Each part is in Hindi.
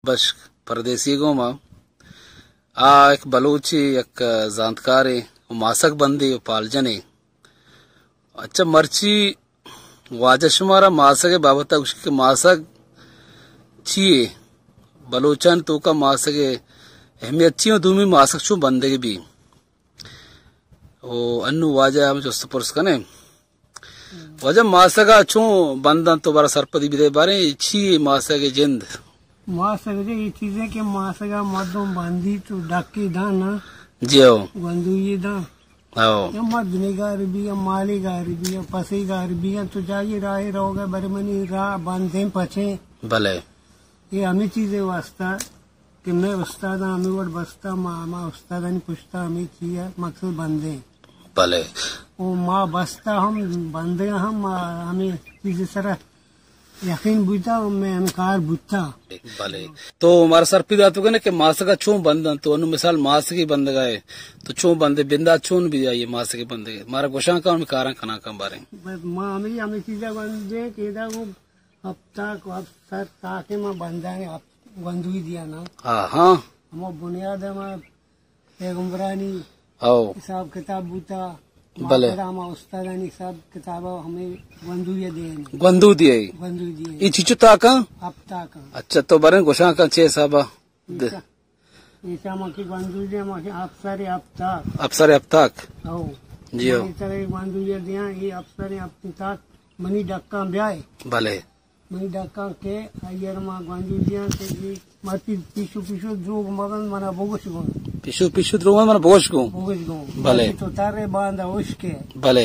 बस परदेसी गो मा आ एक बलूची एक जानकारी मासक बंदी पालजने अच्छा मर्ची वाजशुमारा मासके बाबत उसके मासक छिए बलूचन तो का मासके अहमियत छियो दूमी मासक छू बंदे भी ओ अन्नु वाजा हम जो सपुरस कने वजह मासका छू बंदन तो बारा सरपदी बिदे बारे छी मासके जिंद मासक जे ये चीजें के मासका मदों बंदी तो डाकी दाना जियो गंदुई दा आओ या मदनेगार भी या मालीगार भी या पसेगार भी या तो जागी राह रहोगे बरमनी राह बंदे पछे भले ये हमें चीजें वास्ता कि मैं उस्ताद हमें वोट बस्ता मामा उस्ताद ने पूछता हमें चाहिए मकसद बंदे भले वो माँ बस्ता हम बंदे हम हमें चीजें सरा यकीन बुझता मैं अनकार बुझता भले तो हमारा सर पिदा तो कहने के मास का छू बंदन तो अनु मिसाल मास की बंद गए तो छू बंदे बिंदा छून भी जाइए मास के बंदे हमारा गोशा का उनमें कारा खाना कम बारे माँ हमें चीजें बंदे केदा वो अब तक अब सर ताके माँ बंदा ने गंदुई दिया ना हाँ हाँ हम बुनियाद हमारा पैगंबरानी आओ हिसाब किताब बूता भले उस्ताद सब किताब हमें गंदुई गंदू दिए दिए ये चिचुता का अब तक अच्छा तो बारे गोशा का छे साहबा ऐसा मकी गंदुई दिया मकी अफसर अब तक आओ जियो तरह गंदुई दिया ये अफसर अब तक मनी डक्का ब्याय भले मनी डक्का के अयर मां गंदुई दिया के मती पिशु जोग मगन मना बोगस गो पिशु द्रोग मना बोगस गो भले तो तारे बांधा उसके भले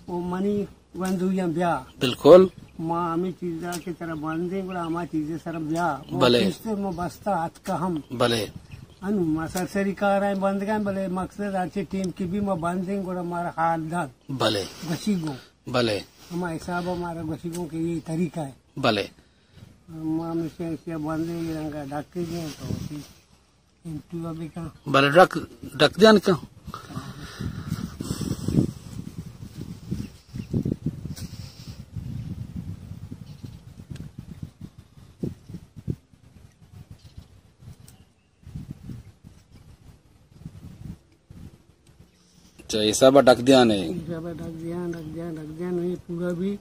वो मनी गंदुई ब्या बिल्कुल माँ हमें चीज की तरह बांधे बड़ा हमारी चीजें सर ब्या भले में बस्ता हाथ का हम भले अनु माँ सरसरी कार है बंद गए भले मकसद अच्छे टीम की भी मैं बांधेंगे और हमारा हाथ धान भले घसी गो भले हमारे हिसाब हमारा घसी गो के यही तरीका है भले माँ में से बांधेंगे रंगा डाके गए तो इंटू अभी का भले रख दिया का ऐसा ढक दिया नहीं ढक दिया नहीं पूरा भी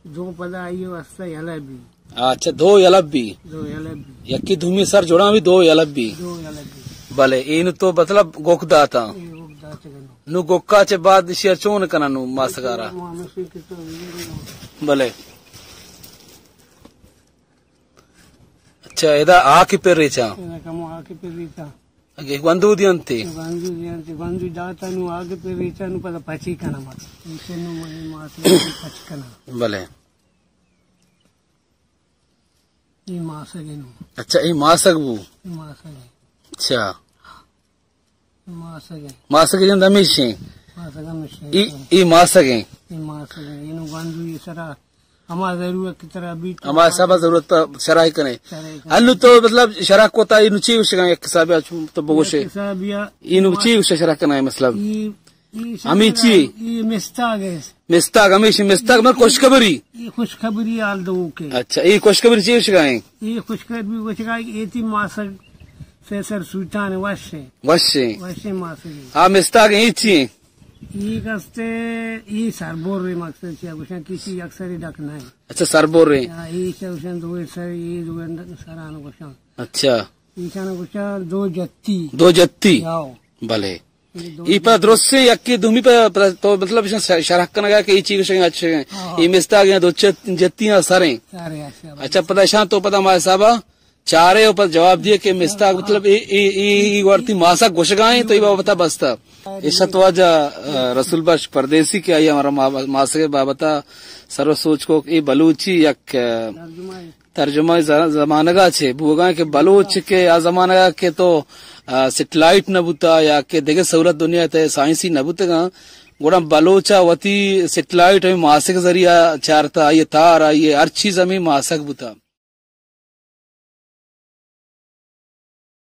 दो पदा आई वास्ता यल भी अच्छा दो यल भी यकी धूमी सर जोड़ा भी दो यल भी भले इन तो मतलब गोखदा था नु गोक्का चे बाद शेर चोन कना नु मासगारा भले अच्छा एदा आके पे रेचा गंदू दियंती गंदू जाता नु आगे पे रेचा नु पता पची कना मत नु मनी मास पची कना भले ये मासगे नु अच्छा ये मासग बू मासगे अच्छा मासगे जन रमेश मासगा में ई मासगे इनु गंदू ये सरा हमारा जरूरत की तरह भी हमारा सब जरूरत पर शराय करे अन्नु तो मतलब शराक को ता इनु ची उशगा एक हिसाब तो बोशे इनु ची उश शराक ना मतलब अमी ची ये मिस्ताग हमेशा मिस्ताग में खुशखबरी ये खुशखबरी आल दो के अच्छा ये खुशखबरी ची उशगा ये खुशखबरी उशगा एती मासक से सर सुल्तान वशे मासक हां मिस्ताग ये ची ये कस्ते ये सरबोर रे मकसद से उसे किसी अक्सर ही डकना है अच्छा सरबोर रे ये से उसे दो सर ये दो सरानो कुछ अच्छा ईशान कुछ दो जत्ती आओ भले ये पर द्रोसे यक्की धूमी पर तो मतलब इसे शराक करना गया कि ये चीज से अच्छे ये मिस्ता गया दो जत्तियां सारे अच्छा पता शान तो पता हमारे साहबा चारे ऊपर जवाब दिए कि मिस्ता मतलब ये वर्ती मासा घुसगाए तो ये बता बसता इस सतवाजा रसूल बख्श परदेसी के आई हमारा मासके बाबता सर्व सोच को ये बलूची यक तर्जुमा जमानगा छे बुगा के बलूच के आ जमानगा के तो सेटेलाइट न बुता या के देखे सहूलत दुनिया ते साइंसी न बुतेगा गोड़ा बलोचा वती सेटेलाइट में मासक जरिया चारता ये तार ये हर चीज हमें मासक बुता